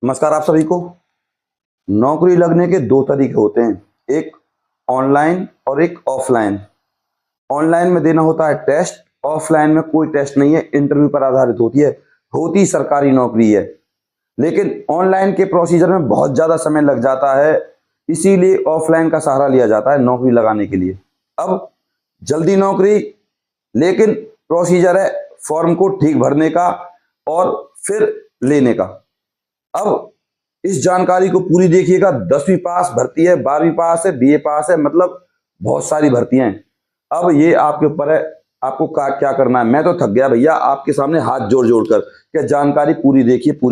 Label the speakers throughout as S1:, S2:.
S1: नमस्कार आप सभी को। नौकरी लगने के दो तरीके होते हैं, एक ऑनलाइन और एक ऑफलाइन। ऑनलाइन में देना होता है टेस्ट, ऑफलाइन में कोई टेस्ट नहीं है, इंटरव्यू पर आधारित होती सरकारी नौकरी है। लेकिन ऑनलाइन के प्रोसीजर में बहुत ज़्यादा समय लग जाता है, इसीलिए ऑफलाइन का सहारा लिया जाता है नौकरी लगाने के लिए। अब जल्दी नौकरी, लेकिन प्रोसीजर है फॉर्म को ठीक भरने का और फिर लेने का। अब इस जानकारी को पूरी देखिएगा। 10वीं पास भर्ती है, 12वीं पास है, बीए पास है, मतलब बहुत सारी भर्तियां हैं। अब ये आपके ऊपर है, आपको क्या करना है। मैं तो थक गया भैया आपके सामने हाथ जोड़ जोड़ कर क्या जानकारी पूरी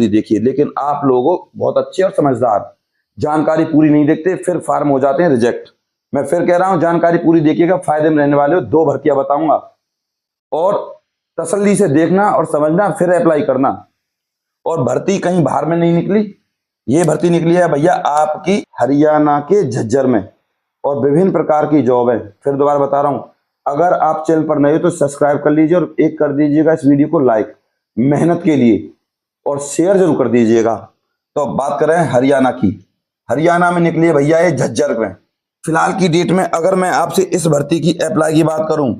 S1: देखिए। लेकिन आप लोगों बहुत अच्छे और समझदार जानकारी पूरी नहीं देखते, फिर फार्म हो जाते हैं रिजेक्ट। मैं फिर कह रहा हूं जानकारी पूरी देखिएगा, फायदे में रहने वाले हो। 2 भर्तियां बताऊंगा और तसल्ली से देखना और समझना, फिर अप्लाई करना। और भर्ती कहीं बाहर में नहीं निकली, ये भर्ती निकली है भैया आपकी हरियाणा के झज्जर में, और विभिन्न प्रकार की जॉब है। फिर दोबारा बता रहा हूं, अगर आप चैनल पर नए हो तो सब्सक्राइब कर लीजिए और एक कर दीजिएगा इस वीडियो को लाइक, मेहनत के लिए, और शेयर जरूर कर दीजिएगा। तो अब बात करें हरियाणा की। हरियाणा में निकली है भैया ये झज्जर में। फिलहाल की डेट में अगर मैं आपसे इस भर्ती की अप्लाई की बात करूं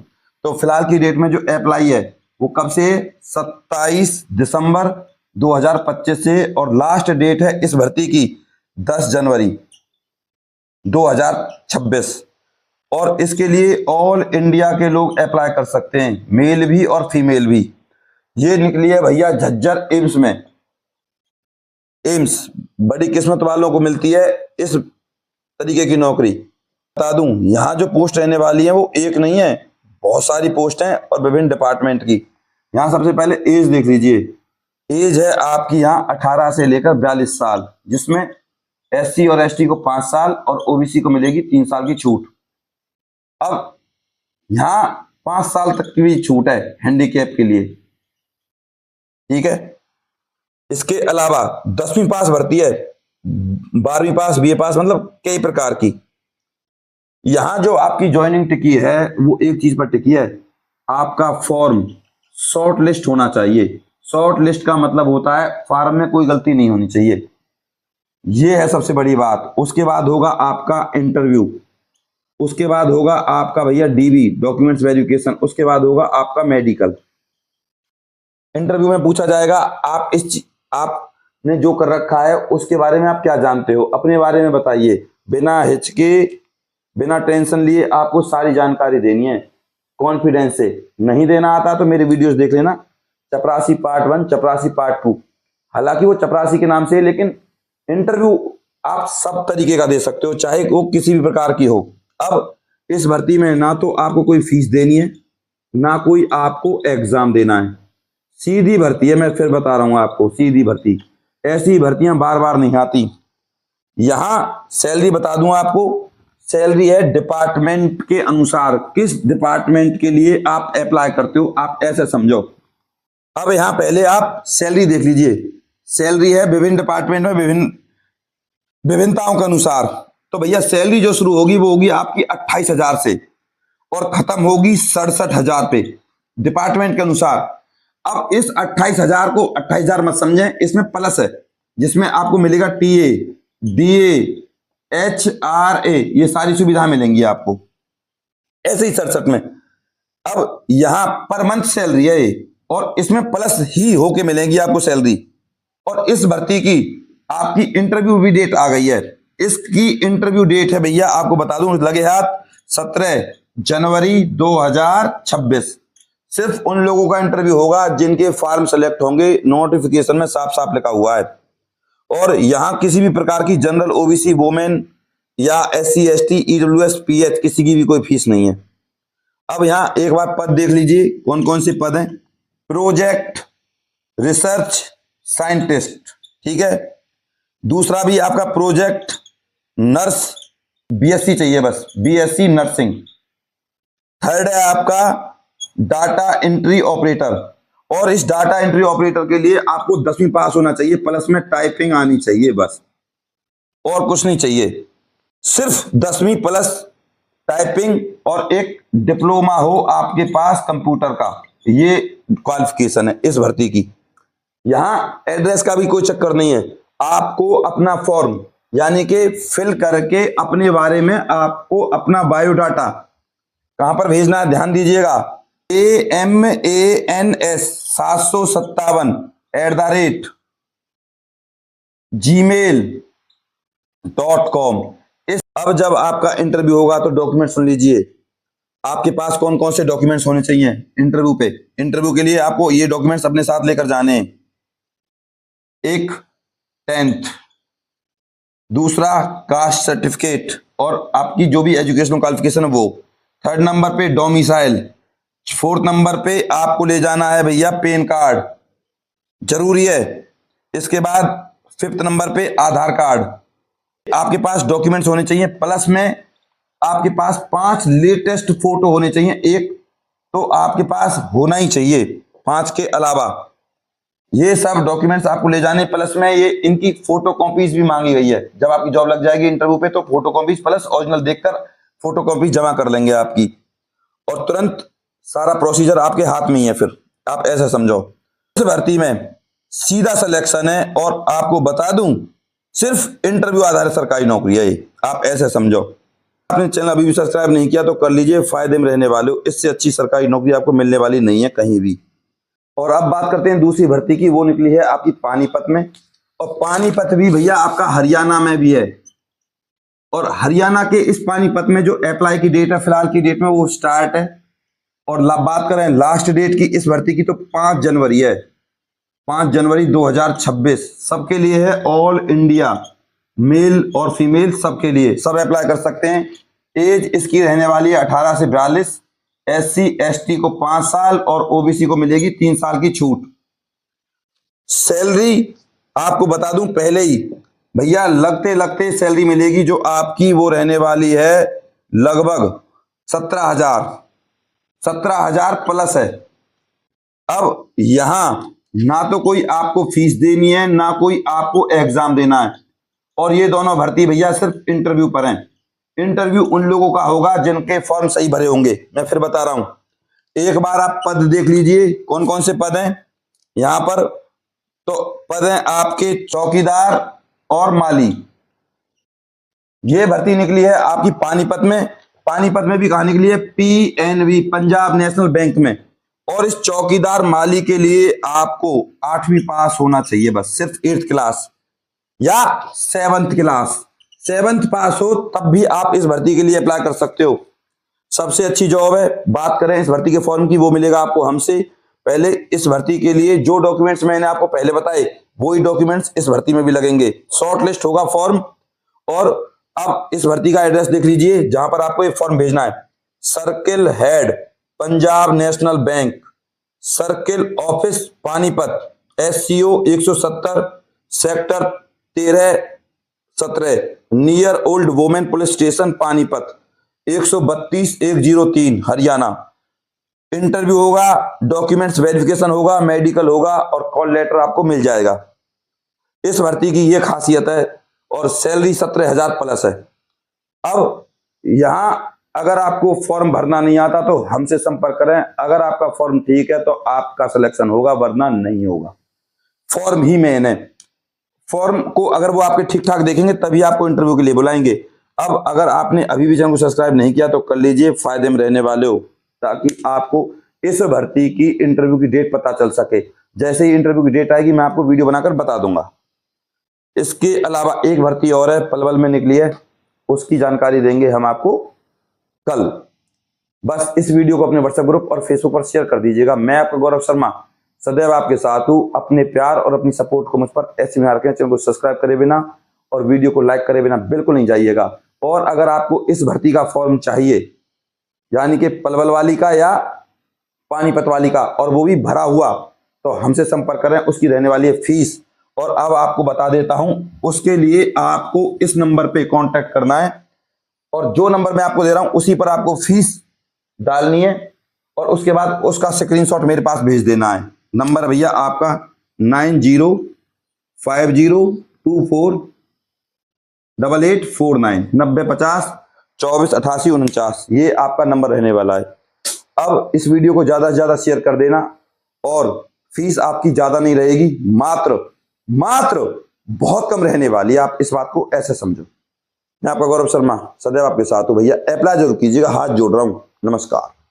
S1: तो फिलहाल की डेट में जो अप्लाई है वो कब से, 27 दिसंबर 2025 से, और लास्ट डेट है इस भर्ती की 10 जनवरी 2026। और इसके लिए ऑल इंडिया के लोग अप्लाई कर सकते हैं, मेल भी और फीमेल भी। ये निकली है भैया झज्जर एम्स में। एम्स बड़ी किस्मत वालों को मिलती है इस तरीके की नौकरी। बता दूं यहां जो पोस्ट रहने वाली है वो एक नहीं है, बहुत सारी पोस्ट हैं और विभिन्न डिपार्टमेंट की। यहां सबसे पहले एज देख लीजिए। एज है आपकी यहाँ 18 से लेकर 42 साल, जिसमें एससी और एसटी को 5 साल और ओबीसी को मिलेगी 3 साल की छूट। अब यहाँ 5 साल तक की भी छूट है हैंडीकैप के लिए, ठीक है। इसके अलावा 10वीं पास भर्ती है, 12वीं पास, बीए पास, मतलब कई प्रकार की। यहां जो आपकी ज्वाइनिंग टिकी है वो एक चीज पर टिकी है, आपका फॉर्म शॉर्ट लिस्ट होना चाहिए। शॉर्ट लिस्ट का मतलब होता है फॉर्म में कोई गलती नहीं होनी चाहिए, ये है सबसे बड़ी बात। उसके बाद होगा आपका इंटरव्यू, उसके बाद होगा आपका भैया डीवी, डॉक्यूमेंट्स वेरिफिकेशन, उसके बाद होगा आपका मेडिकल। इंटरव्यू में पूछा जाएगा आपने जो कर रखा है उसके बारे में आप क्या जानते हो, अपने बारे में बताइए। बिना हिचके, बिना टेंशन लिए आपको सारी जानकारी देनी है, कॉन्फिडेंस से। नहीं देना आता तो मेरे वीडियोस देख लेना, चपरासी पार्ट 1, चपरासी पार्ट 2। हालांकि वो चपरासी के नाम से है, लेकिन इंटरव्यू आप सब तरीके का दे सकते हो, चाहे वो किसी भी प्रकार की हो। अब इस भर्ती में ना तो आपको कोई फीस देनी है, ना कोई आपको एग्जाम देना है, सीधी भर्ती है। मैं फिर बता रहा हूं आपको, सीधी भर्ती। ऐसी भर्तियां बार बार नहीं आती। यहां सैलरी बता दूं आपको, सैलरी है डिपार्टमेंट के अनुसार, किस डिपार्टमेंट के लिए आप अप्लाई करते हो आप ऐसे समझो। अब यहां पहले आप सैलरी देख लीजिए। सैलरी है विभिन्न डिपार्टमेंट में विभिन्नताओं के अनुसार। तो भैया सैलरी जो शुरू होगी वो होगी आपकी 28,000 से और खत्म होगी 67,000 पे, डिपार्टमेंट के अनुसार। अब इस 28,000 को 28,000 मत समझें, इसमें प्लस है, जिसमें आपको मिलेगा टीए, डीए, एचआरए, ये सारी सुविधा मिलेंगी आपको ऐसे ही 67 में। अब यहां पर मंथ सैलरी है और इसमें प्लस ही होके मिलेंगी आपको सैलरी। और इस भर्ती की आपकी इंटरव्यू भी डेट आ गई है। इसकी इंटरव्यू डेट है भैया, आपको बता दूं लगे हाथ, 17 जनवरी 2026। सिर्फ उन लोगों का इंटरव्यू होगा जिनके फॉर्म सेलेक्ट होंगे, नोटिफिकेशन में साफ साफ लिखा हुआ है। और यहां किसी भी प्रकार की जनरल, ओबीसी, वोमेन या एससी, एसटी, ईडब्ल्यूएस, पीएच, किसी की भी कोई फीस नहीं है। अब यहां एक बार पद देख लीजिए कौन कौन से पद हैं। प्रोजेक्ट रिसर्च साइंटिस्ट, ठीक है। दूसरा भी आपका प्रोजेक्ट नर्स, बीएससी चाहिए बस, बीएससी नर्सिंग। थर्ड है आपका डाटा एंट्री ऑपरेटर, और इस डाटा एंट्री ऑपरेटर के लिए आपको 10वीं पास होना चाहिए, प्लस में टाइपिंग आनी चाहिए बस, और कुछ नहीं चाहिए। सिर्फ 10वीं प्लस टाइपिंग और एक डिप्लोमा हो आपके पास कंप्यूटर का, ये क्वालिफिकेशन है इस भर्ती की। यहां एड्रेस का भी कोई चक्कर नहीं है, आपको अपना फॉर्म यानी कि फिल करके अपने बारे में आपको अपना बायोडाटा कहां पर भेजना है, ध्यान दीजिएगा, AMANS757@gmail.com। अब जब आपका इंटरव्यू होगा तो डॉक्यूमेंट सुन लीजिए। आपके पास कौन कौन से डॉक्यूमेंट्स होने चाहिए इंटरव्यू पे। इंटरव्यू के लिए आपको ये डॉक्यूमेंट्स अपने साथ लेकर जाने हैं। एक 10th, दूसरा कास्ट सर्टिफिकेट और आपकी जो भी एजुकेशनल क्वालिफिकेशन है वो। 3rd नंबर पे डोमिसाइल। 4th नंबर पे आपको ले जाना है भैया पैन कार्ड, जरूरी है। इसके बाद 5th नंबर पे आधार कार्ड। आपके पास डॉक्यूमेंट्स होने चाहिए, प्लस में आपके पास 5 लेटेस्ट फोटो होने चाहिए। एक तो आपके पास होना ही चाहिए, 5 के अलावा। ये सब डॉक्यूमेंट्स आपको ले जाने, प्लस में ये इनकी फोटो कॉपीज भी मांगी गई है। जब आपकी जॉब लग जाएगी इंटरव्यू पे तो फोटो कॉपीज प्लस ओरिजिनल देखकर फोटो कॉपीज जमा कर लेंगे आपकी, और तुरंत सारा प्रोसीजर आपके हाथ में ही है। फिर आप ऐसा समझो इस भर्ती में सीधा सिलेक्शन है, और आपको बता दूं सिर्फ इंटरव्यू आधारित सरकारी नौकरी है ये, आप ऐसे समझो। आपने चैनल अभी भी सब्सक्राइब नहीं किया तो कर लीजिए, फायदे में रहने वाले हो। इससे अच्छी सरकारी नौकरी आपको मिलने वाली नहीं है कहीं भी। और अब बात करते हैं दूसरी भर्ती की, वो निकली है आपकी पानीपत में। और पानीपत भी भैया आपका हरियाणा में भी है, और हरियाणा के इस पानीपत में जो अप्लाई की डेट है फिलहाल की डेट में वो स्टार्ट है। और बात करें लास्ट डेट की इस भर्ती की तो 5 जनवरी है, 5 जनवरी 2026। सबके लिए है, ऑल इंडिया, मेल और फीमेल सबके लिए, सब अप्लाई कर सकते हैं। एज इसकी रहने वाली है 18 से 42। SC ST को 5 साल और OBC को मिलेगी 3 साल की छूट। सैलरी आपको बता दूं पहले ही भैया, लगते लगते सैलरी मिलेगी जो आपकी वो रहने वाली है लगभग 17,000 प्लस है। अब यहां ना तो कोई आपको फीस देनी है ना कोई आपको एग्जाम देना है, और ये दोनों भर्ती भैया सिर्फ इंटरव्यू पर हैं। इंटरव्यू उन लोगों का होगा जिनके फॉर्म सही भरे होंगे। मैं फिर बता रहा हूं, एक बार आप पद देख लीजिए कौन कौन से पद हैं यहां पर। तो पद हैं आपके चौकीदार और माली। ये भर्ती निकली है आपकी पानीपत में। पानीपत में भी कहां निकली है, PNB, पंजाब नेशनल बैंक में। और इस चौकीदार माली के लिए आपको 8वीं पास होना चाहिए, बस सिर्फ 8th क्लास या 7th क्लास। 7th पास हो तब भी आप इस भर्ती के लिए अप्लाई कर सकते हो। सबसे अच्छी जॉब है। बात करें इस भर्ती के फॉर्म की, वो मिलेगा आपको हमसे। पहले इस भर्ती के लिए जो डॉक्यूमेंट्स मैंने आपको पहले बताए वही डॉक्यूमेंट्स इस भर्ती में भी लगेंगे। शॉर्ट लिस्ट होगा फॉर्म। और अब इस भर्ती का एड्रेस देख लीजिए जहां पर आपको ये फॉर्म भेजना है। Circle head Punjab national bank, circle office Panipat, SCO 170, sector 13-17, near old women police station Panipat, 132-103 Haryana. Interview होगा, डॉक्यूमेंट्स वेरिफिकेशन होगा, मेडिकल होगा और कॉल लेटर आपको मिल जाएगा। इस भर्ती की ये खासियत है, और सैलरी 17,000 प्लस है। अब यहां अगर आपको फॉर्म भरना नहीं आता तो हमसे संपर्क करें। अगर आपका फॉर्म ठीक है तो आपका सिलेक्शन होगा, वरना नहीं होगा। फॉर्म ही मेन है। फॉर्म को अगर वो आपके ठीक ठाक देखेंगे तभी आपको इंटरव्यू के लिए बुलाएंगे। अब अगर आपने अभी भी चैनल को सब्सक्राइब नहीं किया तो कर लीजिए, फायदे में रहने वाले हो, ताकि आपको इस भर्ती की इंटरव्यू की डेट पता चल सके। जैसे ही इंटरव्यू की डेट आएगी मैं आपको वीडियो बनाकर बता दूंगा। इसके अलावा एक भर्ती और है, पलवल में निकली है, उसकी जानकारी देंगे हम आपको कल। बस इस वीडियो को अपने व्हाट्सएप ग्रुप और फेसबुक पर शेयर कर दीजिएगा। मैं आपका गौरव शर्मा सदैव आपके साथ हूं। अपने प्यार और अपनी सपोर्ट को मुझ पर ऐसे में रखें। चैनल को सब्सक्राइब करे बिना और वीडियो को लाइक करे बिना बिल्कुल नहीं जाइएगा। और अगर आपको इस भर्ती का फॉर्म चाहिए, यानी कि पलवल वाली का या पानीपत वाली का, और वो भी भरा हुआ, तो हमसे संपर्क करें। उसकी रहने वाली है फीस। और अब आपको बता देता हूं, उसके लिए आपको इस नंबर पे कांटेक्ट करना है, और जो नंबर मैं आपको दे रहा हूं उसी पर आपको फीस डालनी है, और उसके बाद उसका स्क्रीनशॉट मेरे पास भेज देना है। नंबर भैया आपका 9050248849 9050248849, ये आपका नंबर रहने वाला है। अब इस वीडियो को ज्यादा से ज्यादा शेयर कर देना, और फीस आपकी ज्यादा नहीं रहेगी, मात्र बहुत कम रहने वाली है, आप इस बात को ऐसे समझो। मैं आपका गौरव शर्मा सदैव आपके साथ हूँ भैया, अप्लाई जरूर कीजिएगा, हाथ जोड़ रहा हूँ। नमस्कार।